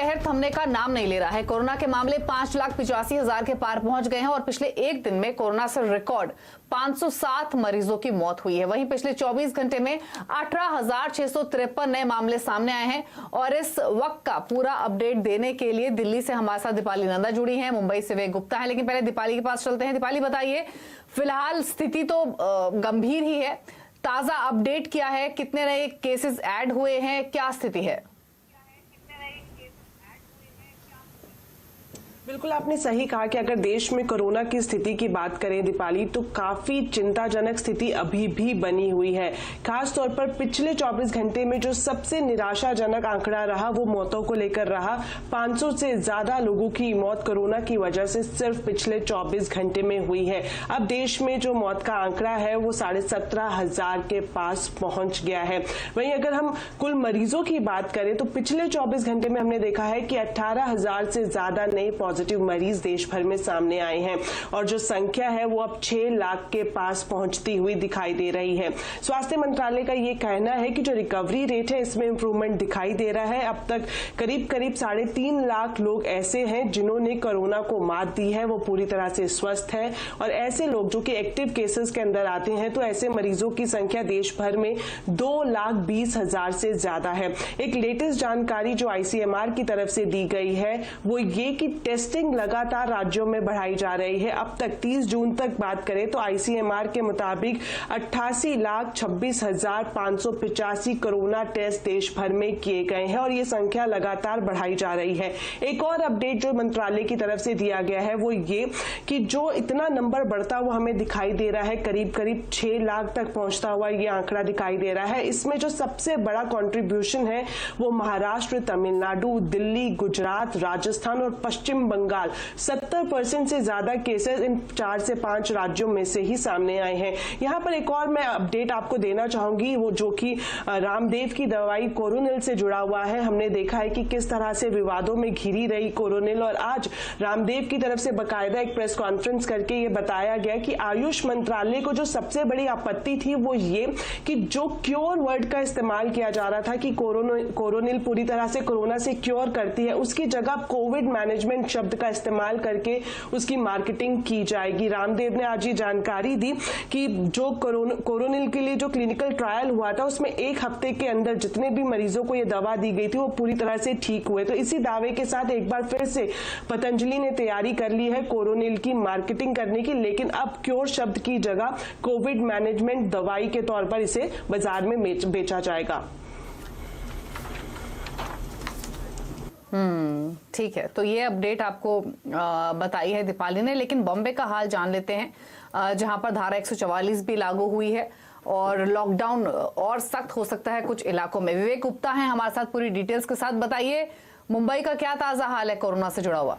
कहर थमने का नाम नहीं ले रहा है। कोरोना के मामले 5,85,000 के पार पहुंच गए हैं और पिछले एक दिन में कोरोना से रिकॉर्ड 507 मरीजों की मौत हुई है। वहीं पिछले 24 घंटे में 18,653 नए मामले सामने आए हैं। और इस वक्त का पूरा अपडेट देने के लिए दिल्ली से हमारे साथ दीपाली नंदा जुड़ी हैं, मुंबई से वे गुप्ता है। लेकिन पहले दीपाली के पास चलते हैं। दीपाली बताइए, फिलहाल स्थिति तो गंभीर ही है, ताजा अपडेट क्या है? कितने नए केसेस ऐड हुए हैं? क्या स्थिति है? बिल्कुल आपने सही कहा कि अगर देश में कोरोना की स्थिति की बात करें दीपाली, तो काफी चिंताजनक स्थिति अभी भी बनी हुई है। खास तौर पर पिछले 24 घंटे में जो सबसे निराशाजनक आंकड़ा रहा वो मौतों को लेकर रहा। 500 से ज्यादा लोगों की मौत कोरोना की वजह से सिर्फ पिछले 24 घंटे में हुई है। अब देश में जो मौत का आंकड़ा है वो 17,500 के पास पहुंच गया है। वहीं अगर हम कुल मरीजों की बात करें तो पिछले 24 घंटे में हमने देखा है कि 18,000 से ज्यादा नए पॉजिटिव मरीज देश भर में सामने आए हैं और जो संख्या है वो अब 6 लाख के पास पहुंचती हुई दिखाई दे रही है। स्वास्थ्य मंत्रालय का ये कहना है कि जो रिकवरी रेट है इसमें इंप्रूवमेंट दिखाई दे रहा है। अब तक करीब 3.5 लाख लोग ऐसे हैं जिन्होंने कोरोना को मात दी है, वो पूरी तरह से स्वस्थ है। और ऐसे लोग जो कि एक्टिव केसेस के अंदर आते हैं तो ऐसे मरीजों की संख्या देश भर में 2,20,000 से ज्यादा है। एक लेटेस्ट जानकारी जो ICMR की तरफ से दी गई है वो ये कि टेस्टिंग लगातार राज्यों में बढ़ाई जा रही है। अब तक 30 जून तक बात करें तो ICMR के मुताबिक 88,26,585 कोरोना टेस्ट देश भर में किए गए हैं और ये संख्या लगातार बढ़ाई जा रही है। एक और अपडेट जो मंत्रालय की तरफ से दिया गया है वो ये कि जो इतना नंबर बढ़ता हुआ हमें दिखाई दे रहा है, करीब 6 लाख तक पहुंचता हुआ ये आंकड़ा दिखाई दे रहा है। इसमें जो सबसे बड़ा कंट्रीब्यूशन है वो महाराष्ट्र, तमिलनाडु, दिल्ली, गुजरात, राजस्थान और पश्चिम बंगाल 70% से ज्यादा केसेस इन 4 से 5 राज्यों में से ही सामने आए हैं। यहां पर एक और मैं अपडेट आपको देना चाहूंगी, वो जो कि रामदेव की दवाई कोरोनिल से जुड़ा हुआ है। हमने देखा है कि किस तरह से विवादों में घिरी रही कोरोनिल और आज रामदेव की तरफ से बाकायदा एक प्रेस कॉन्फ्रेंस करके ये बताया गया कि आयुष मंत्रालय को जो सबसे बड़ी आपत्ति थी वो ये कि जो क्योर वर्ड का इस्तेमाल किया जा रहा था कि कोरोनिल पूरी तरह से कोरोना से क्योर करती है, उसकी जगह कोविड मैनेजमेंट शब्द का इस्तेमाल करके उसकी मार्केटिंग की जाएगी। रामदेव ने आज ये जानकारी दी कि जो कोरोनिल के लिए जो क्लिनिकल ट्रायल हुआ था उसमें 1 हफ्ते के अंदर जितने भी मरीजों को ये दवा दी गई थी वो पूरी तरह से ठीक हुए। तो इसी दावे के साथ एक बार फिर से पतंजलि ने तैयारी कर ली है कोरोनिल की मार्केटिंग करने की, लेकिन अब क्योर शब्द की जगह कोविड मैनेजमेंट दवाई के तौर पर इसे बाजार में बेचा जाएगा। ठीक है, तो ये अपडेट आपको बताई है दीपाली ने। लेकिन बॉम्बे का हाल जान लेते हैं, जहां पर धारा 144 भी लागू हुई है और लॉकडाउन और सख्त हो सकता है कुछ इलाकों में। विवेक गुप्ता हैं हमारे साथ पूरी डिटेल्स के साथ। बताइए, मुंबई का क्या ताजा हाल है कोरोना से जुड़ा हुआ?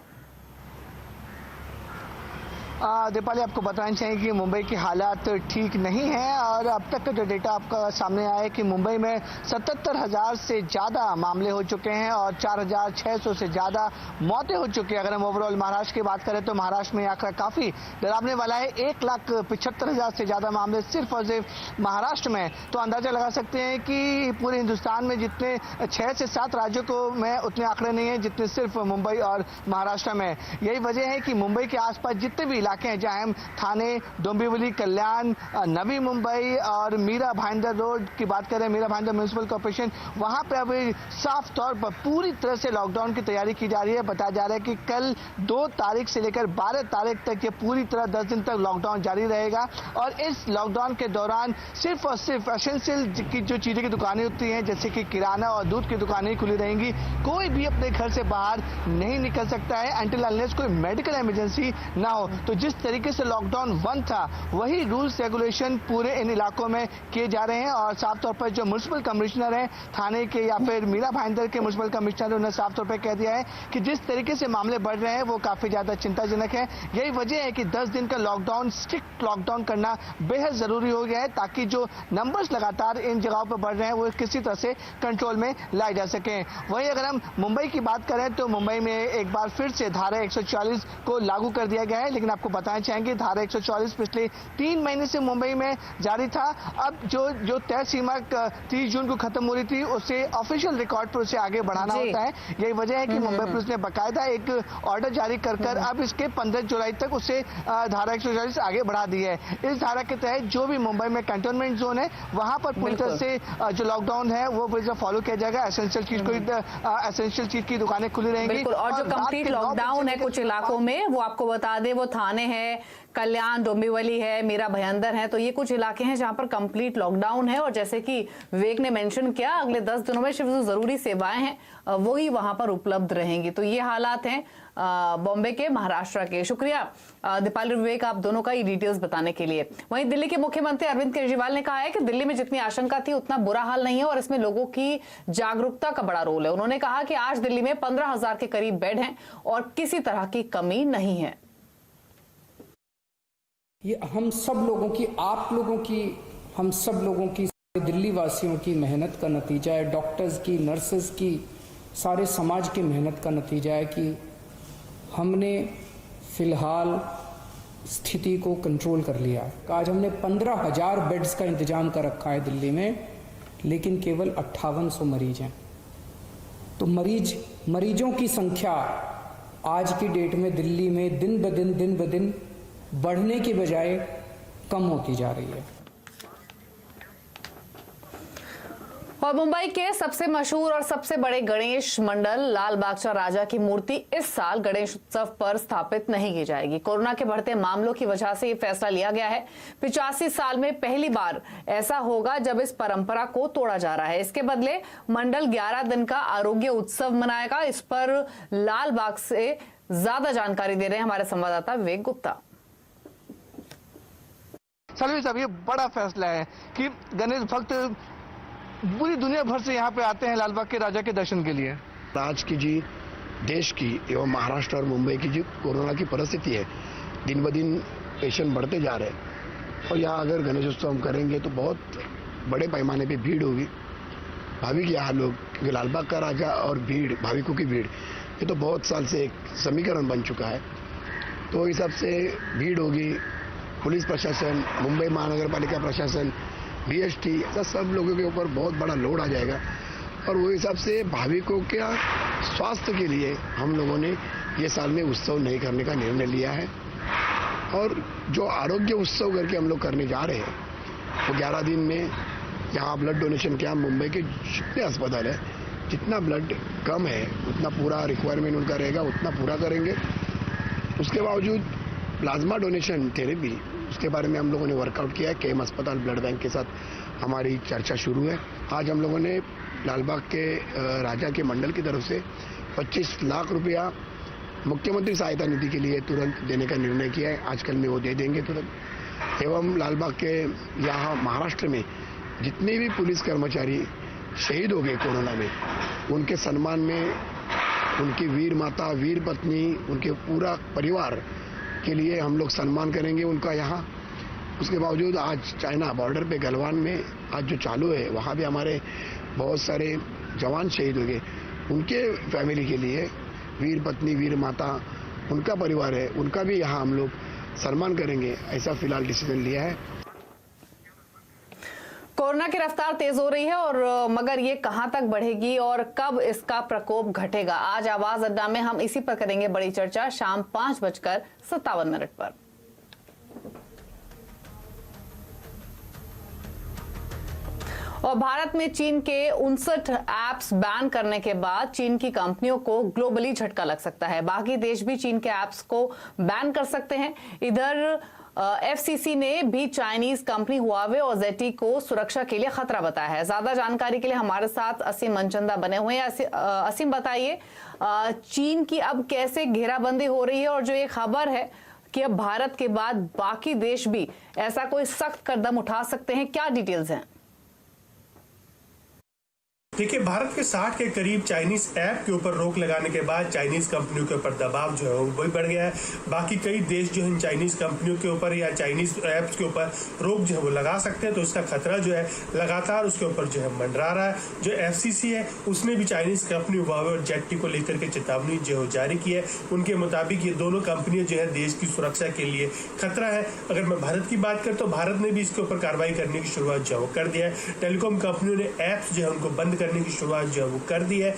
दीपाली, आपको बताना चाहिए कि मुंबई की हालात ठीक नहीं है और अब तक का जो डेटा आपका सामने आया है कि मुंबई में 77,000 से ज़्यादा मामले हो चुके हैं और 4,600 से ज़्यादा मौतें हो चुकी हैं। अगर हम ओवरऑल महाराष्ट्र की बात करें तो महाराष्ट्र में आंकड़ा काफ़ी डरावने वाला है। 1,75,000 से ज़्यादा मामले सिर्फ और सिर्फ महाराष्ट्र में। तो अंदाजा लगा सकते हैं कि पूरे हिंदुस्तान में जितने 6 से 7 राज्यों को में उतने आंकड़े नहीं हैं जितने सिर्फ मुंबई और महाराष्ट्र में। यही वजह है कि मुंबई के आसपास जितने भी इलाके हैं, जहां हम थाने, डोंबिवली, कल्याण, नवी मुंबई और मीरा भाईंदर रोड की बात करें, मीरा भाईंदर म्युनिसिपल कॉर्पोरेशन, वहां पे अभी साफ तौर पर पूरी तरह से लॉकडाउन की तैयारी की जा रही है। बताया जा रहा है कि कल 2 तारीख से लेकर 12 तारीख तक ये पूरी तरह 10 दिन तक लॉकडाउन जारी रहेगा और इस लॉकडाउन के दौरान सिर्फ और सिर्फ एसेंशियल की जो चीजें की दुकानें होती हैं जैसे कि किराना और दूध की दुकानें खुली रहेंगी। कोई भी अपने घर से बाहर नहीं निकल सकता है अनटिल अनलेस कोई मेडिकल इमरजेंसी ना हो। तो जिस तरीके से लॉकडाउन 1 था वही रूल्स रेगुलेशन पूरे इन इलाकों में किए जा रहे हैं और साफ तौर पर जो म्युनिसिपल कमिश्नर हैं थाने के या फिर मीरा भाईंदर के म्युनिसिपल कमिश्नर, उन्होंने साफ तौर पर कह दिया है कि जिस तरीके से मामले बढ़ रहे हैं वो काफी ज्यादा चिंताजनक है। यही वजह है कि 10 दिन का लॉकडाउन, स्ट्रिक्ट लॉकडाउन करना बेहद जरूरी हो गया है ताकि जो नंबर्स लगातार इन जगहों पर बढ़ रहे हैं वो किसी तरह से कंट्रोल में लाए जा सके। वहीं अगर हम मुंबई की बात करें तो मुंबई में एक बार फिर से धारा 144 को लागू कर दिया गया है, लेकिन आपको बताना चाहेंगे धारा 144 पिछले 3 महीने से मुंबई में जारी था। अब जो तय सीमा 30 जून को खत्म हो रही थी उससे ऑफिशियल रिकॉर्ड पर उसे आगे बढ़ाना होता है। यही वजह है कि मुंबई पुलिस ने बाकायदा एक ऑर्डर जारी कर अब इसके 15 जुलाई तक उसे धारा 144 आगे बढ़ा दी है। इस धारा के तहत जो भी मुंबई में कंटेनमेंट जोन है वहां पर पूरी तरह से जो लॉकडाउन है वो फॉलो किया जाएगा। एसेंशियल चीज की दुकानें खुली रहेंगी। बिल्कुल, और जो कंप्लीट लॉकडाउन है कुछ इलाकों में, वो आपको बता दें, वो थाने हैं, कल्याण, डोंबिवली है, मीरा भयंदर है, तो ये कुछ इलाके हैं जहां पर कंप्लीट लॉकडाउन है। और जैसे कि विवेक ने मेंशन किया, अगले 10 दिनों में सिर्फ जो जरूरी सेवाएं हैं वो ही वहां पर उपलब्ध रहेंगी। तो ये हालात हैं बॉम्बे के, महाराष्ट्र के। शुक्रिया दीपाली, विवेक, आप दोनों का ये डिटेल्स बताने के लिए। वहीं दिल्ली के मुख्यमंत्री अरविंद केजरीवाल ने कहा है कि दिल्ली में जितनी आशंका थी उतना बुरा हाल नहीं है और इसमें लोगों की जागरूकता का बड़ा रोल है। उन्होंने कहा कि आज दिल्ली में 15,000 के करीब बेड हैं और किसी तरह की कमी नहीं है। ये हम सब लोगों की, आप लोगों की, हम सब लोगों की, दिल्ली वासियों की मेहनत का नतीजा है। डॉक्टर्स की, नर्सेज की, सारे समाज की मेहनत का नतीजा है कि हमने फिलहाल स्थिति को कंट्रोल कर लिया। आज हमने 15,000 बेड्स का इंतजाम कर रखा है दिल्ली में, लेकिन केवल 5800 मरीज हैं। तो मरीजों की संख्या आज की डेट में दिल्ली में दिन ब दिन बढ़ने की बजाय कम होती जा रही है। और मुंबई के सबसे मशहूर और सबसे बड़े गणेश मंडल लाल बागचा राजा की मूर्ति इस साल गणेश उत्सव पर स्थापित नहीं की जाएगी। कोरोना के बढ़ते मामलों की वजह से ये फैसला लिया गया है। 85 साल में पहली बार ऐसा होगा जब इस परंपरा को तोड़ा जा रहा है। इसके बदले मंडल 11 दिन का आरोग्य उत्सव मनाएगा। इस पर लाल बाग से ज्यादा जानकारी दे रहे हैं हमारे संवाददाता विवेक गुप्ता। सलवी साहब, ये बड़ा फैसला है कि गणेश भक्त पूरी दुनिया भर से यहाँ पे आते हैं लालबाग के राजा के दर्शन के लिए। आज की जी देश की एवं महाराष्ट्र और मुंबई की जो कोरोना की परिस्थिति है, दिन ब दिन पेशेंट बढ़ते जा रहे हैं और यहाँ अगर गणेशोत्सव हम करेंगे तो बहुत बड़े पैमाने पे भीड़ होगी। भाविक यहाँ लोग, क्योंकि लालबाग का राजा और भीड़, भाविकों की भीड़, ये तो बहुत साल से एक समीकरण बन चुका है। तो इस हिसाब से भीड़ होगी। पुलिस प्रशासन, मुंबई महानगर पालिका प्रशासन, BST, ऐसा सब लोगों के ऊपर बहुत बड़ा लोड आ जाएगा और वो हिसाब से भाविकों के स्वास्थ्य के लिए हम लोगों ने ये साल में उत्सव नहीं करने का निर्णय लिया है। और जो आरोग्य उत्सव करके हम लोग करने जा रहे हैं वो 11 दिन में यहाँ ब्लड डोनेशन कैंप मुंबई के जितने अस्पताल है, जितना ब्लड कम है उतना पूरा रिक्वायरमेंट उनका रहेगा, उतना पूरा करेंगे। उसके बावजूद प्लाज्मा डोनेशन थेरेपी, उसके बारे में हम लोगों ने वर्कआउट किया है। KM अस्पताल ब्लड बैंक के साथ हमारी चर्चा शुरू है। आज हम लोगों ने लालबाग के राजा के मंडल की तरफ से 25 लाख रुपया मुख्यमंत्री सहायता निधि के लिए तुरंत देने का निर्णय किया है। आजकल में वो दे देंगे तुरंत। एवं लालबाग के यहाँ महाराष्ट्र में जितने भी पुलिस कर्मचारी शहीद हो गए कोरोना में, उनके सम्मान में उनकी वीर माता, वीर पत्नी, उनके पूरा परिवार के लिए हम लोग सम्मान करेंगे उनका यहाँ। उसके बावजूद आज चाइना बॉर्डर पे गलवान में आज जो चालू है, वहाँ भी हमारे बहुत सारे जवान शहीद हो गए। उनके फैमिली के लिए वीर पत्नी, वीर माता, उनका परिवार है, उनका भी यहाँ हम लोग सम्मान करेंगे। ऐसा फिलहाल डिसीजन लिया है। कोरोना की रफ्तार तेज हो रही है और मगर ये कहां तक बढ़ेगी और कब इसका प्रकोप घटेगा, आज आवाज अड्डा में हम इसी पर करेंगे बड़ी चर्चा शाम 5:57 पर। और भारत में चीन के 59 ऐप्स बैन करने के बाद चीन की कंपनियों को ग्लोबली झटका लग सकता है। बाकी देश भी चीन के ऐप्स को बैन कर सकते हैं। इधर FCC ने भी चाइनीज कंपनी हुआवे और ZTE को सुरक्षा के लिए खतरा बताया है। ज्यादा जानकारी के लिए हमारे साथ असीम मनचंदा बने हुए हैं। असीम, बताइए चीन की अब कैसे घेराबंदी हो रही है और जो ये खबर है कि अब भारत के बाद बाकी देश भी ऐसा कोई सख्त कदम उठा सकते हैं, क्या डिटेल्स हैं? देखिए, भारत के 60 के करीब चाइनीज ऐप के ऊपर रोक लगाने के बाद चाइनीज कंपनियों के ऊपर दबाव जो है वो भी बढ़ गया है। बाकी कई देश जो है चाइनीज कंपनियों के ऊपर या चाइनीज ऐप्स के ऊपर रोक जो है वो लगा सकते हैं, तो इसका खतरा जो है लगातार उसके ऊपर जो है मंडरा रहा है। जो FCC है उसने भी चाइनीज कंपनी हुआवे और ZTE को लेकर के चेतावनी जो है जारी की है। उनके मुताबिक ये दोनों कंपनियां जो है देश की सुरक्षा के लिए खतरा है। अगर मैं भारत की बात करूं तो भारत ने भी इसके ऊपर कार्रवाई करने की शुरुआत जो है कर दिया है। टेलीकॉम कंपनियों ने ऐप्स जो है उनको बंद करने की शुरुआत जो है वो कर दी है।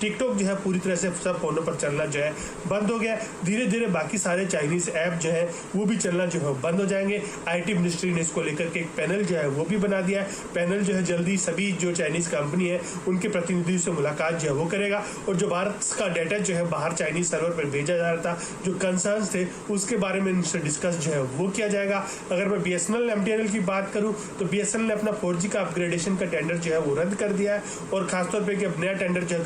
टिकटॉक जो है पूरी तरह से सब फोनों पर चलना जो है बंद हो गया। धीरे धीरे बाकी सारे चाइनीज ऐप जो है वो भी चलना जो है बंद हो जाएंगे। IT मिनिस्ट्री ने इसको लेकर के एक पैनल जो है वो भी बना दिया है। पैनल जो है जल्दी सभी जो चाइनीज कंपनी है उनके प्रतिनिधियों से मुलाकात जो है वो करेगा और जो भारत का डाटा जो है बाहर चाइनीज सर्वर पर भेजा जा रहा था, जो कंसर्न्स थे उसके बारे में इनसे डिस्कस जो है वो किया जाएगा। अगर मैं BSNL MTNL की बात करूं तो BSNL ने अपना 4G का अपग्रेडेशन का टेंडर जो है वो रद्द कर दिया है और खासतौर पे कि अब नया टेंडर जो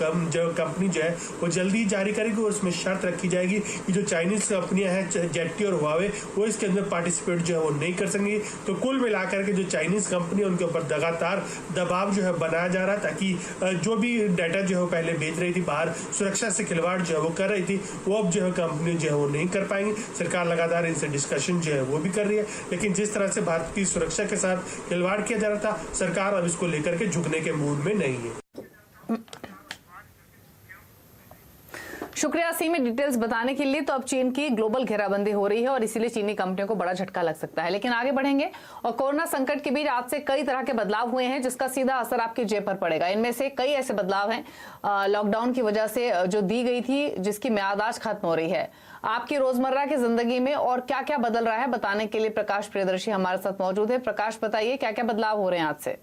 कंपनी जो है वो जल्दी जारी करेगी और उसमें शर्त रखी जाएगी कि जो चाइनीज कंपनियां हैं ZTE और हुआवे वो इसके अंदर पार्टिसिपेट जो है वो नहीं कर सकेंगी। तो कुल मिलाकर के जो चाइनीज कंपनी उनके ऊपर लगातार दबाव जो है बनाया जा रहा है ताकि जो भी डाटा जो है पहले बेच रही थी बाहर, सुरक्षा से खिलवाड़ जो है वो कर रही थी, वो अब जो है कंपनी जो है वो नहीं कर पाएंगी। सरकार लगातार इनसे डिस्कशन जो है वो भी कर रही है, लेकिन जिस तरह से भारत की सुरक्षा के साथ खिलवाड़ किया जा रहा था, सरकार अब इसको लेकर के झुकने के मूड में नहीं है। शुक्रिया सी में डिटेल्स बताने के लिए। तो अब चीन की ग्लोबल घेराबंदी हो रही है और इसीलिए चीनी कंपनियों को बड़ा झटका लग सकता है। लेकिन आगे बढ़ेंगे और कोरोना संकट के बीच आज से कई तरह के बदलाव हुए हैं जिसका सीधा असर आपकी जेब पर पड़ेगा। इनमें से कई ऐसे बदलाव हैं लॉकडाउन की वजह से जो दी गई थी जिसकी म्याद आज खत्म हो रही है। आपकी रोजमर्रा की जिंदगी में और क्या क्या बदल रहा है बताने के लिए प्रकाश प्रियदर्शी हमारे साथ मौजूद है। प्रकाश, बताइए क्या क्या बदलाव हो रहे हैं आज से।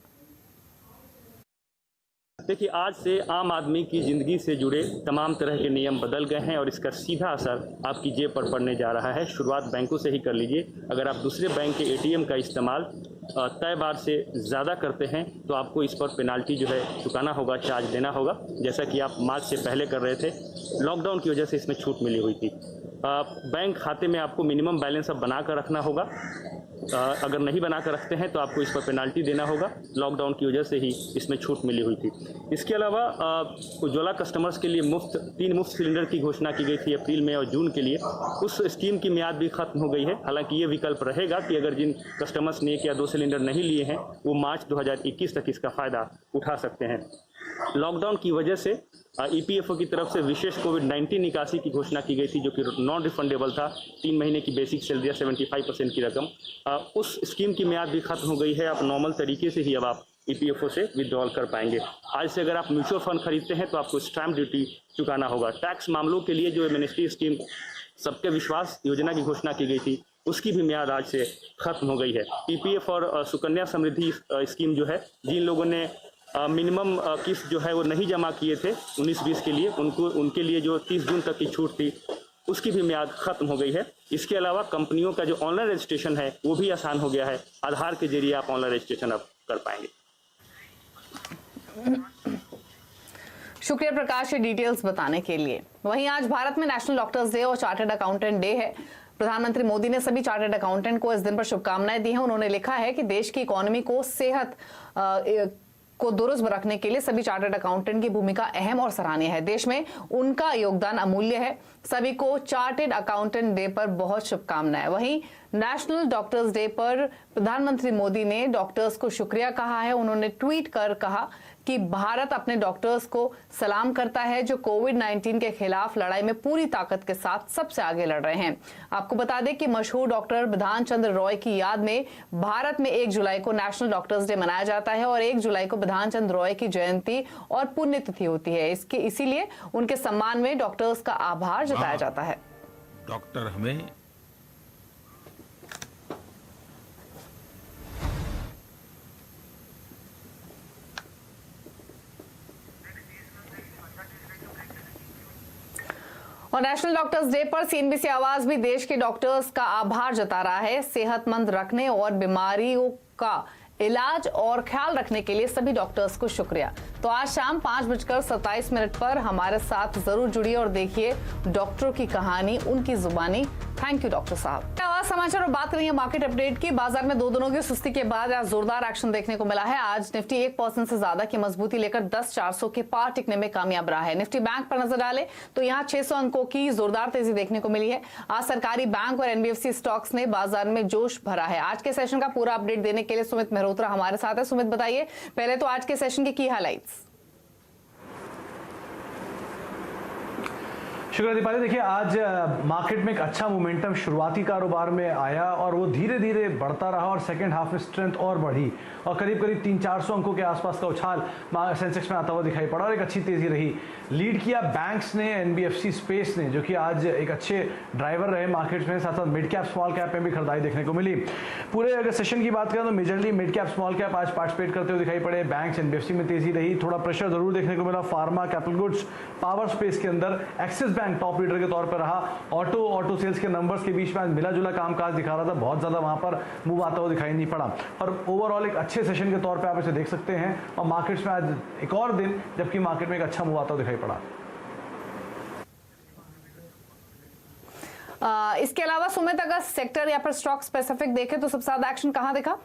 देखिए, आज से आम आदमी की ज़िंदगी से जुड़े तमाम तरह के नियम बदल गए हैं और इसका सीधा असर आपकी जेब पर पड़ने जा रहा है। शुरुआत बैंकों से ही कर लीजिए। अगर आप दूसरे बैंक के ATM का इस्तेमाल तय बार से ज़्यादा करते हैं तो आपको इस पर पेनाल्टी जो है चुकाना होगा, चार्ज देना होगा, जैसा कि आप मार्च से पहले कर रहे थे। लॉकडाउन की वजह से इसमें छूट मिली हुई थी। बैंक खाते में आपको मिनिमम बैलेंस अब बना कर रखना होगा। अगर नहीं बना कर रखते हैं तो आपको इस पर पेनाल्टी देना होगा। लॉकडाउन की वजह से ही इसमें छूट मिली हुई थी। इसके अलावा उज्ज्वला कस्टमर्स के लिए 3 मुफ्त सिलेंडर की घोषणा की गई थी अप्रैल में और जून के लिए। उस स्कीम की मियाद भी खत्म हो गई है। हालांकि ये विकल्प रहेगा कि अगर जिन कस्टमर्स ने 1 या 2 सिलेंडर नहीं लिए हैं वो मार्च 2021 तक इसका फ़ायदा उठा सकते हैं। लॉकडाउन की वजह से EPFO की तरफ से विशेष कोविड-19 निकासी की घोषणा की गई थी जो कि नॉन रिफंडेबल था। 3 महीने की बेसिक सैलरी या 75% की रकम। उस स्कीम की मियाद भी खत्म हो गई है। आप नॉर्मल तरीके से ही अब आप EPFO से विड्रॉल कर पाएंगे। आज से अगर आप म्यूचुअल फंड खरीदते हैं तो आपको स्टैम्प ड्यूटी चुकाना होगा। टैक्स मामलों के लिए जो मिनिस्ट्री स्कीम सबके विश्वास योजना की घोषणा की गई थी उसकी भी मियाद आज से खत्म हो गई है। PPF और सुकन्या समृद्धि स्कीम जो है, जिन लोगों ने मिनिमम किस्त जो है वो नहीं जमा किए थे 19-20 के लिए, उनके लिए जो 30 जून तक की छूट थी उसकी भी मियाद खत्म हो गई है। इसके अलावा कंपनियों का जो ऑनलाइन रजिस्ट्रेशन है वो भी आसान हो गया है। आधार के जरिए आप ऑनलाइन रजिस्ट्रेशन अब कर पाएंगे। शुक्रिया प्रकाश ये डिटेल्स बताने के लिए। वहीं आज भारत में नेशनल डॉक्टर्स डे और चार्टर्ड अकाउंटेंट डे है। प्रधानमंत्री मोदी ने सभी चार्टर्ड अकाउंटेंट को इस दिन पर शुभकामनाएं दी हैं। उन्होंने लिखा है कि देश की इकोनॉमी को सेहत को दुरुस्त रखने के लिए सभी चार्टर्ड अकाउंटेंट की भूमिका अहम और सराहनीय है। देश में उनका योगदान अमूल्य है। सभी को चार्टर्ड अकाउंटेंट डे पर बहुत शुभकामनाएं। वहीं नेशनल डॉक्टर्स डे पर प्रधानमंत्री मोदी ने डॉक्टर्स को शुक्रिया कहा है। उन्होंने ट्वीट कर कहा कि भारत अपने डॉक्टर्स को सलाम करता है जो कोविड-19 के खिलाफ लड़ाई में पूरी ताकत के साथ सबसे आगे लड़ रहे हैं। आपको बता दें कि मशहूर डॉक्टर बिधान चंद्र रॉय की याद में भारत में 1 जुलाई को नेशनल डॉक्टर्स डे मनाया जाता है और 1 जुलाई को बिधान चंद्र रॉय की जयंती और पुण्यतिथि होती है। इसीलिए उनके सम्मान में डॉक्टर्स का आभार जताया जाता है। डॉक्टर हमें और नेशनल डॉक्टर्स डे पर CNBC आवाज भी देश के डॉक्टर्स का आभार जता रहा है। सेहतमंद रखने और बीमारियों का इलाज और ख्याल रखने के लिए सभी डॉक्टर्स को शुक्रिया। तो आज शाम 5:27 पर हमारे साथ जरूर जुड़िए और देखिए डॉक्टरों की कहानी उनकी जुबानी थैंक यू डॉक्टर साहब। आवाज समाचार और बात करेंगे मार्केट अपडेट की। बाजार में 2 दिनों की सुस्ती के बाद आज जोरदार एक्शन देखने को मिला है। आज निफ्टी 1% से ज्यादा की मजबूती लेकर 10,400 के पार टिकने में कामयाब रहा है। निफ्टी बैंक पर नजर डाले तो यहां 600 अंकों की जोरदार तेजी देखने को मिली है। आज सरकारी बैंक और एनबीएफसी स्टॉक्स ने बाजार में जोश भरा है। आज के सेशन का पूरा अपडेट देने के लिए सुमित मेहरोत्रा हमारे साथ है। सुमित, बताइए पहले तो आज के सेशन के की हाइलाइट्स। शुक्रिया दीपाली। देखिए, आज मार्केट में एक अच्छा मोमेंटम शुरुआती कारोबार में आया और वो धीरे धीरे बढ़ता रहा और सेकंड हाफ में स्ट्रेंथ और बढ़ी और करीब 300-400 अंकों के आसपास का उछाल सेंसेक्स में आता हुआ दिखाई पड़ा और एक अच्छी तेजी रही। लीड किया बैंक्स ने, एनबीएफसी स्पेस ने, जो कि आज एक अच्छे ड्राइवर रहे मार्केट्स में। साथ साथ मिड कैप स्मॉल कैप में भी खरीदारी देखने को मिली। पूरे अगर सेशन की बात करें तो majorly mid cap small cap आज पार्टिसिपेट करते हुए दिखाई पड़े। बैंक्स, एनबीएफसी में तेजी रही। थोड़ा प्रेशर जरूर देखने को मिला pharma, capital goods, power space के अंदर। एक्सिस बैंक टॉप लीडर के तौर पर रहा। ऑटो सेल्स के नंबर्स के बीच में आज मिला जुला कामकाज दिखा रहा था। बहुत ज्यादा वहां पर मूव आता हुआ दिखाई नहीं पड़ा और ओवरऑल एक अच्छे सेशन के तौर पे आप इसे देख सकते हैं। और मार्केट्स में आज एक और दिन जबकि मार्केट में एक अच्छा मूव आता हुआ दिखाई पड़ा। इसके अलावा सुमित, अगर सेक्टर या फिर स्टॉक स्पेसिफिक देखें तो सबसे ज्यादा एक्शन कहां देखा?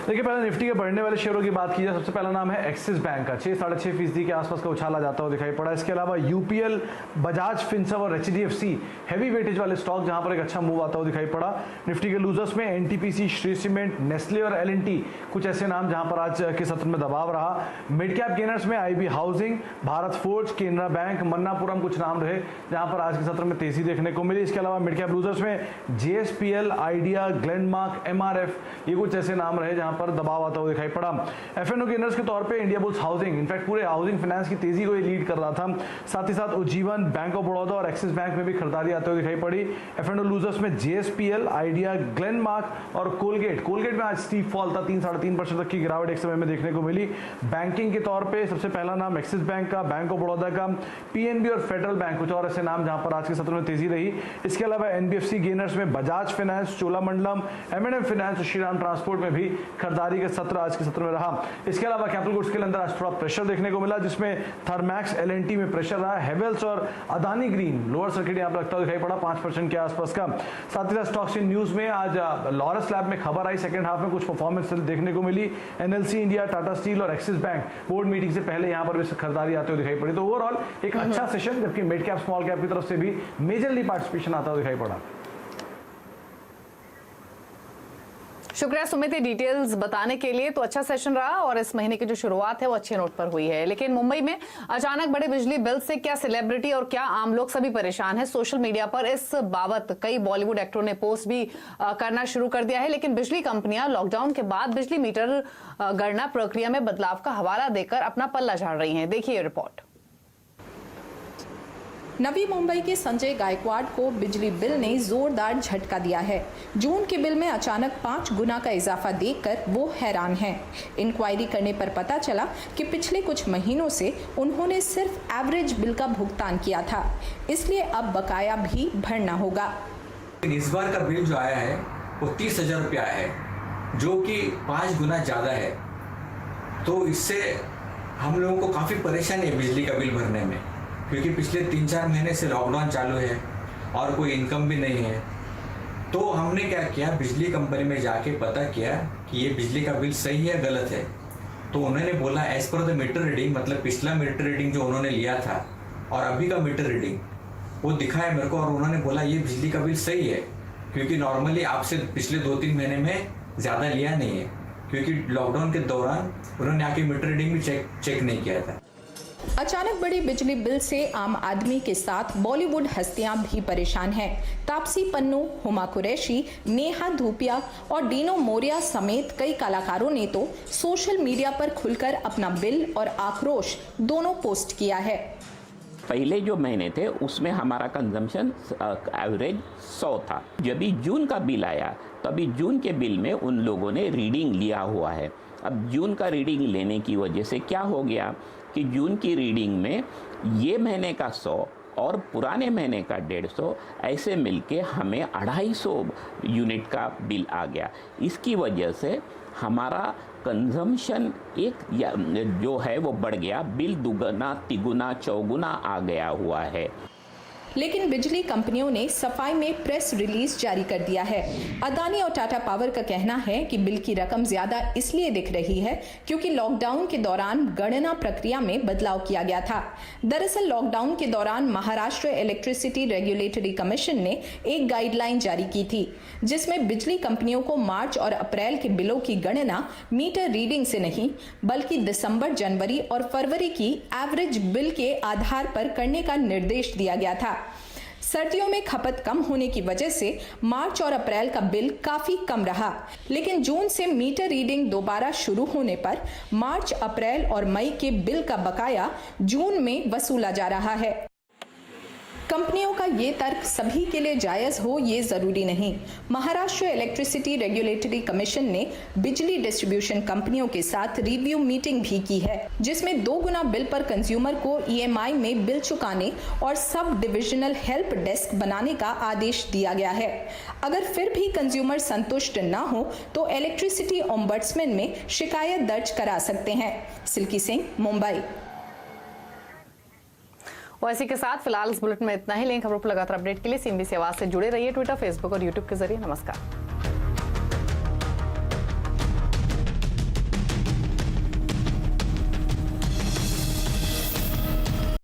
देखिए, पहले निफ्टी के बढ़ने वाले शेयरों की बात की जाए। सबसे पहला नाम है एक्सिस बैंक का। 6-6.5% के आसपास का उछाला जाता हुआ दिखाई पड़ा। इसके अलावा यूपीएल, बजाज फिनसर्व और एचडीएफसी हैवी वेटेज वाले स्टॉक जहां पर एक अच्छा मूव आता हुआ दिखाई पड़ा। निफ्टी के लूजर्स में एनटीपीसी, श्री सीमेंट, नेस्ले और एलएनटी कुछ ऐसे नाम जहां पर आज के सत्र में दबाव रहा। मिड कैप गेनर्स में IB housing, Bharat forge, Canara bank, Manappuram कुछ नाम रहे जहां पर आज के सत्र में तेजी देखने को मिली। इसके अलावा मिड कैप लूजर्स में जेएसपीएल, आइडिया, ग्लेनमार्क, एमआरएफ, ये कुछ ऐसे नाम रहे जहां पर दबाव आता हुआ दिखाई पड़ा। एफएनओ गेनर्स के तौर पे इंडिया बुल्स हाउसिंग, इनफैक्ट पूरे हाउसिंग फाइनेंस की तेजी को ये लीड कर रहा था। साथ ही साथ उज्जीवन, बैंक ऑफ बड़ौदा और एक्सिस बैंक में भी खरीदारी आते हुए दिखाई पड़ी। एफएनओ लूजर्स में जेएसपीएल, आइडिया, ग्लेनमार्क और कोलगेट में आज स्टीप फॉल था। 3-3.5% तक की गिरावट एक समय में देखने को मिली। बैंकिंग के तौर पे सबसे पहला नाम एक्सिस बैंक का, बैंक ऑफ बड़ौदा का, पीएनबी और फेडरल बैंक, कुछ और ऐसे नाम जहां पर आज के सत्र में तेजी रही। इसके अलावा एनबीएफसी गेनर्स में बजाज फाइनेंस, चोलामंडलम, एम&एम फाइनेंस और श्रीराम ट्रांसपोर्ट में भी खरीदारी का सत्र आज के सत्र में रहा। इसके अलावा कैपिटल गुड्स के अंदर आज थोड़ा प्रेशर देखने को मिला, जिसमें थर्मैक्स, एलएनटी में प्रेशर रहा। हेवेल्स और अदानी ग्रीन लोअर सर्किट यहां पर लगता दिखाई पड़ा 5% के आसपास का। साथ ही साथ स्टॉक्स इन न्यूज में आज लॉरस लैब में खबर आई, सेकंड हाफ में कुछ परफॉर्मेंस देखने को मिली। एनएलसी इंडिया, टाटा स्टील और एक्सिस बैंक बोर्ड मीटिंग से पहले यहां पर भी खरीदारी आते हुए दिखाई पड़ी। तो ओवरऑल एक अच्छा सेशन, जबकि मिड कैप स्मॉल कैप की तरफ से भी मेजरली पार्टिसिपेशन आता हुआ दिखाई पड़ा। शुक्रिया सुमित, डिटेल्स बताने के लिए। तो अच्छा सेशन रहा और इस महीने की जो शुरुआत है वो अच्छे नोट पर हुई है। लेकिन मुंबई में अचानक बड़े बिजली बिल से क्या सेलिब्रिटी और क्या आम लोग सभी परेशान हैं। सोशल मीडिया पर इस बाबत कई बॉलीवुड एक्टरों ने पोस्ट भी करना शुरू कर दिया है। लेकिन बिजली कंपनियां लॉकडाउन के बाद बिजली मीटर गणना प्रक्रिया में बदलाव का हवाला देकर अपना पल्ला झाड़ रही हैं। देखिए रिपोर्ट। नवी मुंबई के संजय गायकवाड़ को बिजली बिल ने जोरदार झटका दिया है। जून के बिल में अचानक 5 गुना का इजाफा देखकर वो हैरान हैं। इंक्वायरी करने पर पता चला कि पिछले कुछ महीनों से उन्होंने सिर्फ एवरेज बिल का भुगतान किया था, इसलिए अब बकाया भी भरना होगा। इस बार का बिल जो आया है वो 30,000 रुपया है, जो कि 5 गुना ज़्यादा है। तो इससे हम लोगों को काफ़ी परेशानी है बिजली का बिल भरने में, क्योंकि पिछले 3-4 महीने से लॉकडाउन चालू है और कोई इनकम भी नहीं है। तो हमने क्या किया, बिजली कंपनी में जाके पता किया कि ये बिजली का बिल सही है गलत है। तो उन्होंने बोला as per the meter reading, मतलब पिछला मीटर रीडिंग जो उन्होंने लिया था और अभी का मीटर रीडिंग वो दिखाया मेरे को, और उन्होंने बोला ये बिजली का बिल सही है, क्योंकि नॉर्मली आपसे पिछले 2-3 महीने में ज़्यादा लिया नहीं है, क्योंकि लॉकडाउन के दौरान उन्होंने आके मीटर रीडिंग भी चेक नहीं किया था। अचानक बड़ी बिजली बिल से आम आदमी के साथ बॉलीवुड हस्तियां भी परेशान हैं। तापसी पन्नू, हुमा कुरैशी, नेहा धूपिया और डीनो मोरिया समेत कई कलाकारों ने तो सोशल मीडिया पर खुलकर अपना बिल और आक्रोश दोनों पोस्ट किया है। पहले जो महीने थे उसमें हमारा कंजम्पशन एवरेज 100 था। जब भी जून का बिल आया तभी जून के बिल में उन लोगों ने रीडिंग लिया हुआ है। अब जून का रीडिंग लेने की वजह से क्या हो गया कि जून की रीडिंग में ये महीने का 100 और पुराने महीने का 150 ऐसे मिलके हमें 250 यूनिट का बिल आ गया। इसकी वजह से हमारा कंजम्पशन जो है वो बढ़ गया, बिल दुगना तिगुना चौगुना आ गया हुआ है। लेकिन बिजली कंपनियों ने सफाई में प्रेस रिलीज जारी कर दिया है। अदानी और टाटा पावर का कहना है कि बिल की रकम ज्यादा इसलिए दिख रही है क्योंकि लॉकडाउन के दौरान गणना प्रक्रिया में बदलाव किया गया था। दरअसल लॉकडाउन के दौरान महाराष्ट्र इलेक्ट्रिसिटी रेगुलेटरी कमीशन ने एक गाइडलाइन जारी की थी, जिसमें बिजली कंपनियों को मार्च और अप्रैल के बिलों की गणना मीटर रीडिंग से नहीं बल्कि दिसंबर, जनवरी और फरवरी की एवरेज बिल के आधार पर करने का निर्देश दिया गया था। सर्दियों में खपत कम होने की वजह से मार्च और अप्रैल का बिल काफी कम रहा, लेकिन जून से मीटर रीडिंग दोबारा शुरू होने पर मार्च, अप्रैल और मई के बिल का बकाया जून में वसूला जा रहा है। कंपनियों का ये तर्क सभी के लिए जायज हो ये जरूरी नहीं। महाराष्ट्र इलेक्ट्रिसिटी रेगुलेटरी कमीशन ने बिजली डिस्ट्रीब्यूशन कंपनियों के साथ रिव्यू मीटिंग भी की है, जिसमें 2 गुना बिल पर कंज्यूमर को EMI में बिल चुकाने और सब डिविजनल हेल्प डेस्क बनाने का आदेश दिया गया है। अगर फिर भी कंज्यूमर संतुष्ट न हो तो इलेक्ट्रिसिटी ओम्बड्समैन में शिकायत दर्ज करा सकते हैं। सिल्की सिंह, मुंबई। और इसी के साथ फिलहाल इस बुलेटिन में इतना ही। लेकिन खबरों पर लगातार अपडेट के लिए CNBC आवाज से जुड़े रहिए ट्विटर, फेसबुक और यूट्यूब के जरिए। नमस्कार।